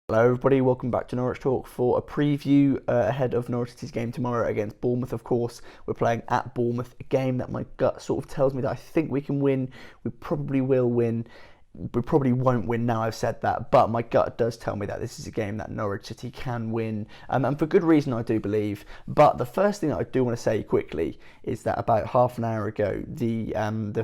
Hello everybody, welcome back to Norwich Talk for a preview ahead of Norwich City's game tomorrow against Bournemouth. Of course, we're playing at Bournemouth, a game that my gut sort of tells me that I think we can win. We probably will win. We probably won't win now I've said that, but my gut does tell me that this is a game that Norwich City can win, and for good reason I do believe. But the first thing that I do want to say quickly is that about half an hour ago the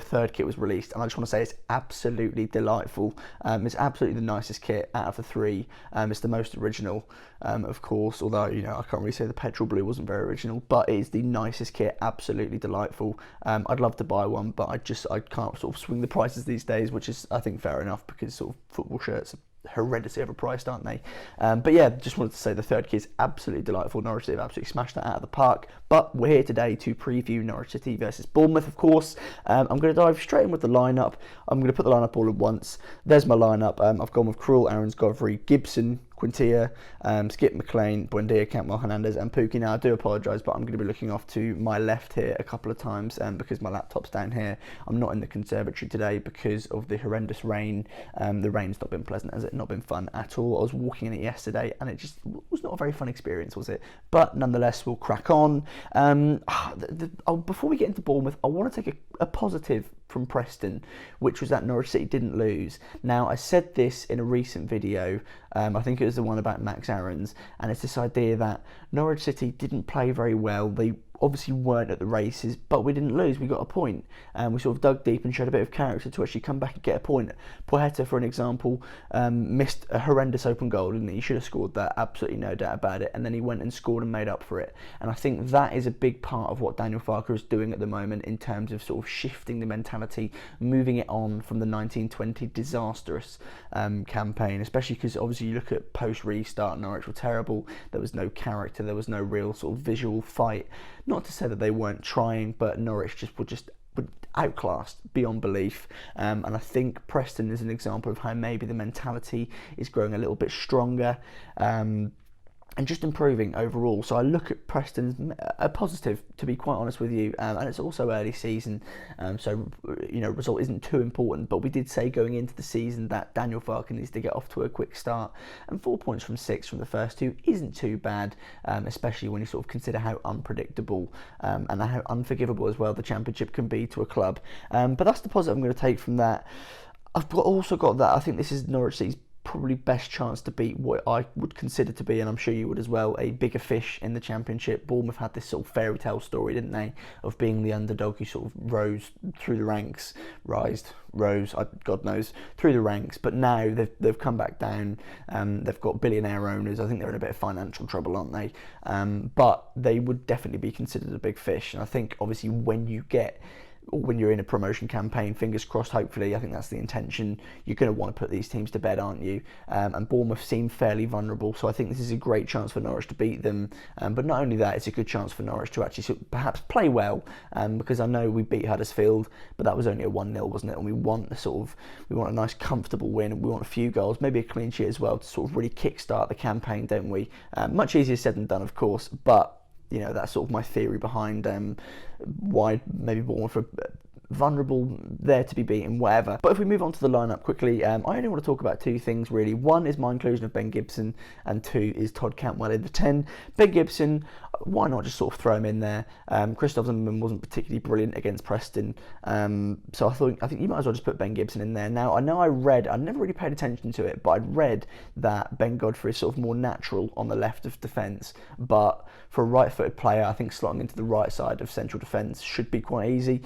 third kit was released, and I just want to say it's absolutely delightful. It's absolutely the nicest kit out of the three. It's the most original, of course, although I can't really say the petrol blue wasn't very original, but it is the nicest kit, absolutely delightful. I'd love to buy one, but I can't sort of swing the prices these days, which is I think fair enough, because sort of football shirts are horrendously overpriced, aren't they? But yeah, just wanted to say the third kit is absolutely delightful. Norwich City have absolutely smashed that out of the park. But we're here today to preview Norwich City versus Bournemouth, of course. I'm going to dive straight in with the lineup. I'm going to put the lineup all at once. There's my lineup. I've gone with Krul, Aarons, Godfrey, Gibson, Quintia, Skip McLean, Buendia, Campbell, Hernandez and Pukki. Now I do apologise, but I'm going to be looking off to my left here a couple of times because my laptop's down here. I'm not in the conservatory today because of the horrendous rain. The rain's not been pleasant, has it? Not been fun at all. I was walking in it yesterday and it just was not a very fun experience, was it? But nonetheless, we'll crack on. Before we get into Bournemouth, I want to take a positive from Preston, which was that Norwich City didn't lose. Now, I said this in a recent video, I think it was the one about Max Aarons, and it's this idea that Norwich City didn't play very well. They obviously weren't at the races, but we didn't lose. We got a point, and we sort of dug deep and showed a bit of character to actually come back and get a point. Poeta, for an example, missed a horrendous open goal, didn't he? He should have scored that, absolutely no doubt about it, and then he went and scored and made up for it. And I think that is a big part of what Daniel Farke is doing at the moment in terms of sort of shifting the mentality, moving it on from the 1920 disastrous campaign, especially because obviously you look at post-restart, Norwich were terrible. There was no character, there was no real sort of visual fight. Not to say that they weren't trying, but Norwich were outclassed beyond belief. And I think Preston is an example of how maybe the mentality is growing a little bit stronger. And just improving overall. So I look at Preston as a positive, to be quite honest with you, and it's also early season, so result isn't too important, but we did say going into the season that Daniel Farke needs to get off to a quick start, and 4 points from 6 from the first two isn't too bad, especially when you sort of consider how unpredictable and how unforgivable as well the Championship can be to a club. But that's the positive I'm going to take from that. Also got that I think this is Norwich City's probably best chance to beat what I would consider to be, and I'm sure you would as well, a bigger fish in the Championship. Bournemouth had this sort of fairy tale story, didn't they, of being the underdog who sort of rose through the ranks, God knows, through the ranks, but now they've come back down. They've got billionaire owners. I think they're in a bit of financial trouble, aren't they? But they would definitely be considered a big fish, and I think obviously when you're in a promotion campaign, fingers crossed, hopefully, I think that's the intention, you're going to want to put these teams to bed, aren't you? And Bournemouth seem fairly vulnerable, so I think this is a great chance for Norwich to beat them. But not only that, it's a good chance for Norwich to actually perhaps play well, because I know we beat Huddersfield, but that was only a 1-0, wasn't it? And we want a nice comfortable win, and we want a few goals, maybe a clean sheet as well, to sort of really kickstart the campaign, don't we? Much easier said than done, of course, but that's sort of my theory behind why maybe Bournemouth are vulnerable there to be beaten, whatever. But if we move on to the lineup quickly, I only want to talk about two things really. One is my inclusion of Ben Gibson, and two is Todd Cantwell in the 10. Ben Gibson, why not just sort of throw him in there? Christoph Zimmerman wasn't particularly brilliant against Preston, so I think you might as well just put Ben Gibson in there. Now, I know I never really paid attention to it, but I'd read that Ben Godfrey is sort of more natural on the left of defence, but for a right-footed player, I think slotting into the right side of central defence should be quite easy.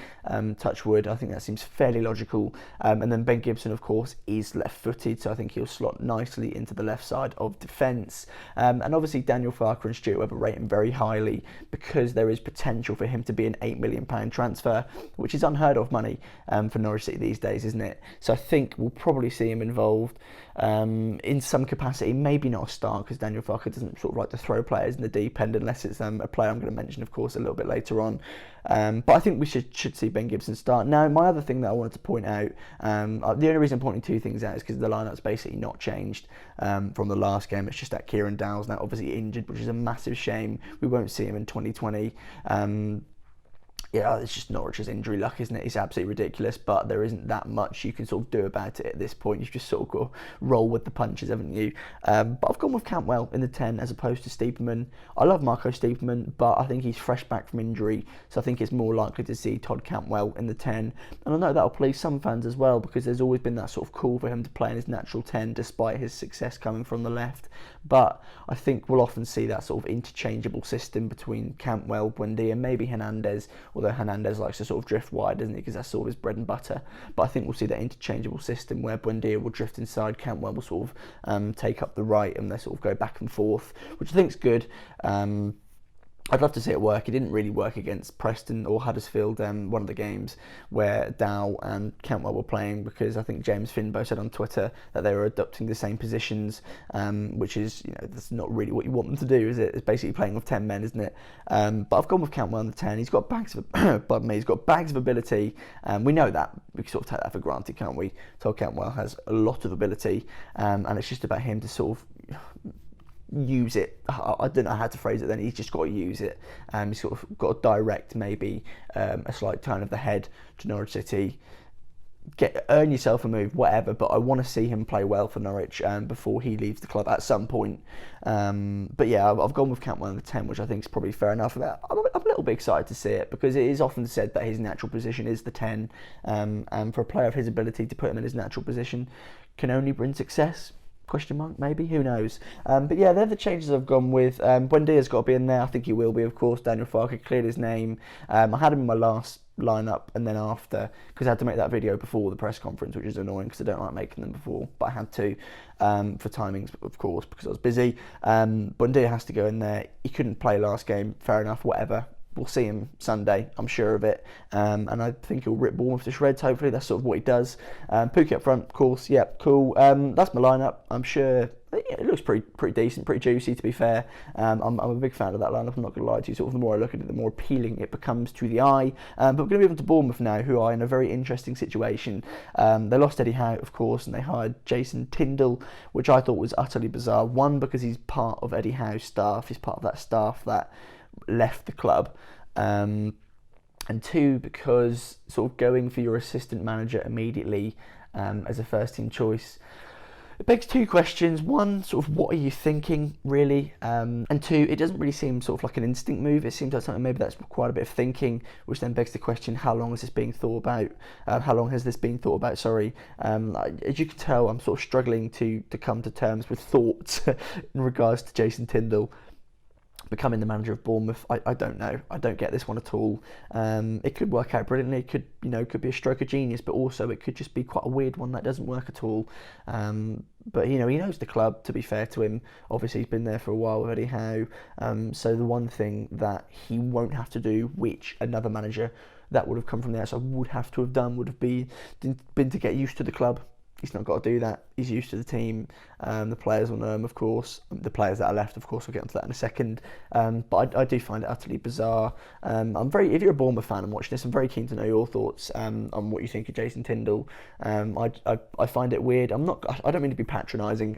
Touch wood, I think that seems fairly logical. And then Ben Gibson, of course, is left-footed, so I think he'll slot nicely into the left side of defence. And obviously Daniel Farke and Stuart Webber rate him very highly because there is potential for him to be an £8 million transfer, which is unheard of money for Norwich City these days, isn't it? So I think we'll probably see him involved in some capacity, maybe not a start, because Daniel Farke doesn't sort of like to throw players in the deep end unless it's a player I'm going to mention, of course, a little bit later on. But I think we should see Ben Gibson start. Now, my other thing that I wanted to point out, the only reason I'm pointing two things out is because the lineup's basically not changed from the last game. It's just that Kieran Dowell's now obviously injured, which is a massive shame. We won't see him in 2020. yeah, it's just Norwich's injury luck, isn't it? It's absolutely ridiculous, but there isn't that much you can sort of do about it at this point. You've just sort of got to roll with the punches, haven't you? But I've gone with Cantwell in the 10 as opposed to Stiepermann. I love Marco Stiepermann, but I think he's fresh back from injury, so I think it's more likely to see Todd Cantwell in the 10. And I know that'll please some fans as well, because there's always been that sort of call for him to play in his natural 10 despite his success coming from the left. But I think we'll often see that sort of interchangeable system between Cantwell, Buendia, and maybe Hernandez, although Hernandez likes to sort of drift wide, doesn't he, because that's sort of his bread and butter. But I think we'll see that interchangeable system where Buendia will drift inside, Cantwell will sort of take up the right, and they sort of go back and forth, which I think is good. I'd love to see it work. It didn't really work against Preston or Huddersfield, one of the games where Dow and Cantwell were playing, because I think James Finbow said on Twitter that they were adopting the same positions, which is, that's not really what you want them to do, is it? It's basically playing with 10 men, isn't it? But I've gone with Cantwell in the 10. He's got bags of, pardon me, he's got bags of ability. We know that. We can sort of take that for granted, can't we? Todd Cantwell has a lot of ability, and it's just about him to sort of use it. I don't know how to phrase it then. He's just got to use it. He's sort of got to direct maybe a slight turn of the head to Norwich City. Earn yourself a move, whatever, but I want to see him play well for Norwich before he leaves the club at some point. But yeah, I've gone with Cantwell in the 10, which I think is probably fair enough. I'm a little bit excited to see it, because it is often said that his natural position is the 10, and for a player of his ability to put him in his natural position can only bring success. Question mark, maybe, who knows? But yeah, they're the changes I've gone with. Buendia's got to be in there. I think he will be, of course. Daniel Farke cleared his name. I had him in my last lineup, and then after, because I had to make that video before the press conference, which is annoying because I don't like making them before, but I had to for timings, of course, because I was busy. Buendia has to go in there. He couldn't play last game. Fair enough, whatever. We'll see him Sunday, I'm sure of it. And I think he'll rip Bournemouth to shreds, hopefully. That's sort of what he does. Pookie up front, of course. Yeah, cool. That's my lineup. I'm sure it looks pretty decent, pretty juicy, to be fair. I'm a big fan of that lineup, I'm not going to lie to you. Sort of the more I look at it, the more appealing it becomes to the eye. But we're going to move on to Bournemouth now, who are in a very interesting situation. They lost Eddie Howe, of course, and they hired Jason Tindall, which I thought was utterly bizarre. One, because he's part of Eddie Howe's staff. He's part of that staff that left the club, and two, because sort of going for your assistant manager immediately as a first team choice, it begs two questions. One, sort of what are you thinking, really? And two, it doesn't really seem sort of like an instinct move. It seems like something maybe that's quite a bit of thinking, which then begs the question, how long is this being thought about? How long has this been thought about, sorry? As you can tell, I'm sort of struggling to come to terms with thoughts in regards to Jason Tindall becoming the manager of Bournemouth. I don't know. I don't get this one at all. It could work out brilliantly. It could be a stroke of genius, but also it could just be quite a weird one that doesn't work at all. But he knows the club, to be fair to him. Obviously, he's been there for a while with Eddie Howe. So the one thing that he won't have to do, which another manager that would have come from the outside would have to have done, would have been to get used to the club. He's not got to do that. He's used to the team. The players will know him, of course. The players that are left, of course, we'll get onto that in a second. But I do find it utterly bizarre. If you're a Bournemouth fan and watching this, I'm very keen to know your thoughts on what you think of Jason Tindall. I find it weird. I don't mean to be patronising.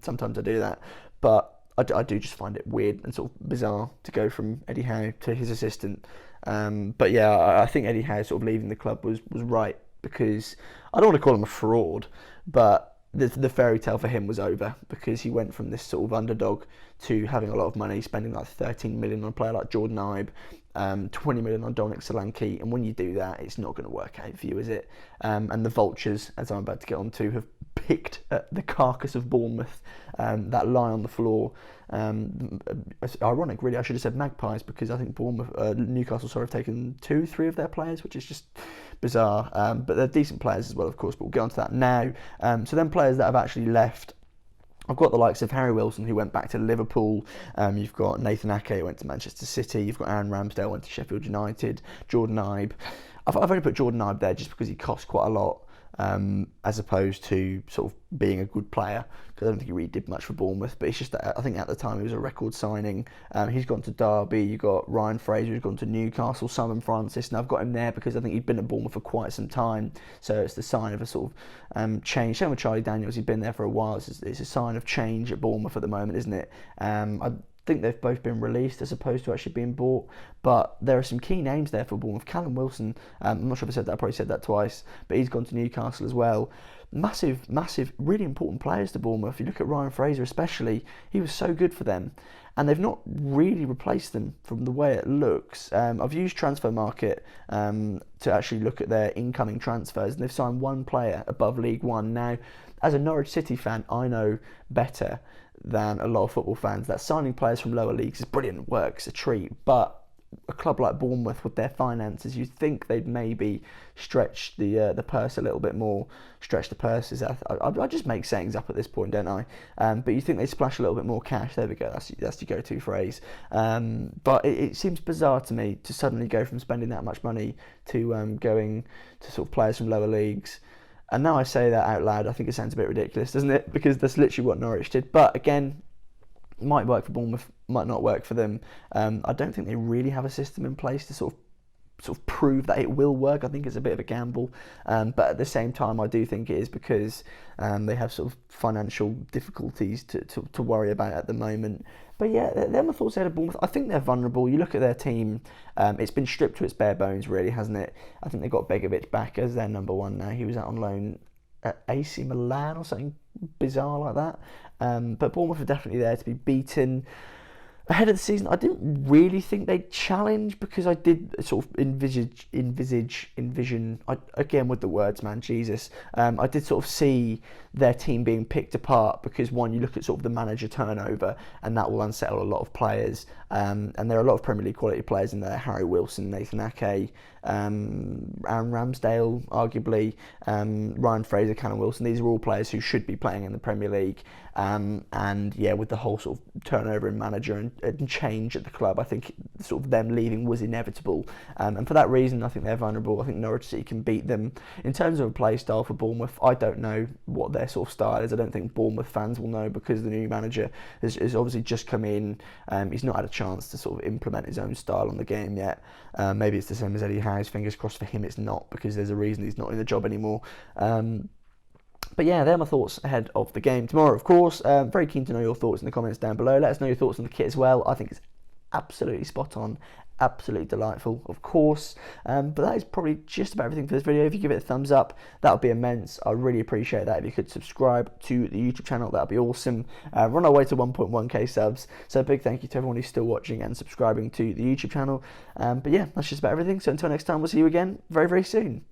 Sometimes I do that, but I do just find it weird and sort of bizarre to go from Eddie Howe to his assistant. But yeah, I think Eddie Howe sort of leaving the club was right, because I don't want to call him a fraud, but the fairy tale for him was over, because he went from this sort of underdog to having a lot of money, spending like 13 million on a player like Jordan Ibe, 20 million on Dominic Solanke, and when you do that, it's not going to work out for you, is it? And the vultures, as I'm about to get on to, have picked at the carcass of Bournemouth, that lie on the floor. It's ironic, really. I should have said magpies, because I think Newcastle have taken 2-3 of their players, which is just bizarre. But they're decent players as well, of course, but we'll get onto that now. So then players that have actually left, I've got the likes of Harry Wilson, who went back to Liverpool. You've got Nathan Ake, who went to Manchester City. You've got Aaron Ramsdale, went to Sheffield United. Jordan Ibe. I've only put Jordan Ibe there just because he costs quite a lot, as opposed to sort of being a good player, because I don't think he really did much for Bournemouth. But it's just that I think at the time he was a record signing. He's gone to Derby. You've got Ryan Fraser, who's gone to Newcastle. Simon Francis, and I've got him there because I think he'd been at Bournemouth for quite some time, so it's the sign of a sort of change. Same with Charlie Daniels, he'd been there for a while. It's a sign of change at Bournemouth at the moment, isn't it? think they've both been released as opposed to actually being bought, but there are some key names there for Bournemouth. Callum Wilson, I'm not sure if I said that, I probably said that twice, but he's gone to Newcastle as well. Massive, really important players to Bournemouth. If you look at Ryan Fraser especially, he was so good for them, and they've not really replaced them from the way it looks. I've used Transfer Market to actually look at their incoming transfers, and they've signed one player above League One. Now, as a Norwich City fan, I know better than a lot of football fans that signing players from lower leagues is brilliant, works, a treat, but a club like Bournemouth with their finances, you'd think they'd maybe stretch the purse a little bit more, stretch the purses. I just make sayings up at this point, don't I? But you think they splash a little bit more cash. There we go, that's your go-to phrase. But it seems bizarre to me to suddenly go from spending that much money to going to sort of players from lower leagues. And now I say that out loud, I think it sounds a bit ridiculous, doesn't it? Because that's literally what Norwich did. But again, it might work for Bournemouth, might not work for them. I don't think they really have a system in place to sort of prove that it will work. I think it's a bit of a gamble, but at the same time, I do think it is because they have sort of financial difficulties to worry about at the moment. But yeah, they're my thoughts out of Bournemouth. I think they're vulnerable. You look at their team, it's been stripped to its bare bones, really, hasn't it? I think they've got Begovic back as their number one now. He was out on loan at AC Milan or something bizarre like that. But Bournemouth are definitely there to be beaten. Ahead of the season, I didn't really think they'd challenge because I did sort of envision, again with the words, man, Jesus. I did sort of see their team being picked apart because, one, you look at sort of the manager turnover and that will unsettle a lot of players. And there are a lot of Premier League quality players in there. Harry Wilson, Nathan Ake, Aaron Ramsdale, arguably, Ryan Fraser, Callum Wilson. These are all players who should be playing in the Premier League. And yeah, with the whole sort of turnover in manager and change at the club, I think sort of them leaving was inevitable. And for that reason, I think they're vulnerable. I think Norwich City can beat them. In terms of a play style for Bournemouth, I don't know what their sort of style is. I don't think Bournemouth fans will know because the new manager has obviously just come in. He's not had a chance to sort of implement his own style on the game yet. Maybe it's the same as Eddie Howe's. Fingers crossed for him it's not, because there's a reason he's not in the job anymore. But yeah, they're my thoughts ahead of the game tomorrow, of course. Very keen to know your thoughts in the comments down below. Let us know your thoughts on the kit as well. I think it's absolutely spot on, absolutely delightful, of course. But that is probably just about everything for this video. If you give it a thumbs up, that would be immense. I really appreciate that. If you could subscribe to the YouTube channel, that would be awesome. We're on our way to 1.1k subs, so a big thank you to everyone who's still watching and subscribing to the YouTube channel. But yeah, that's just about everything. So until next time, we'll see you again very, very soon.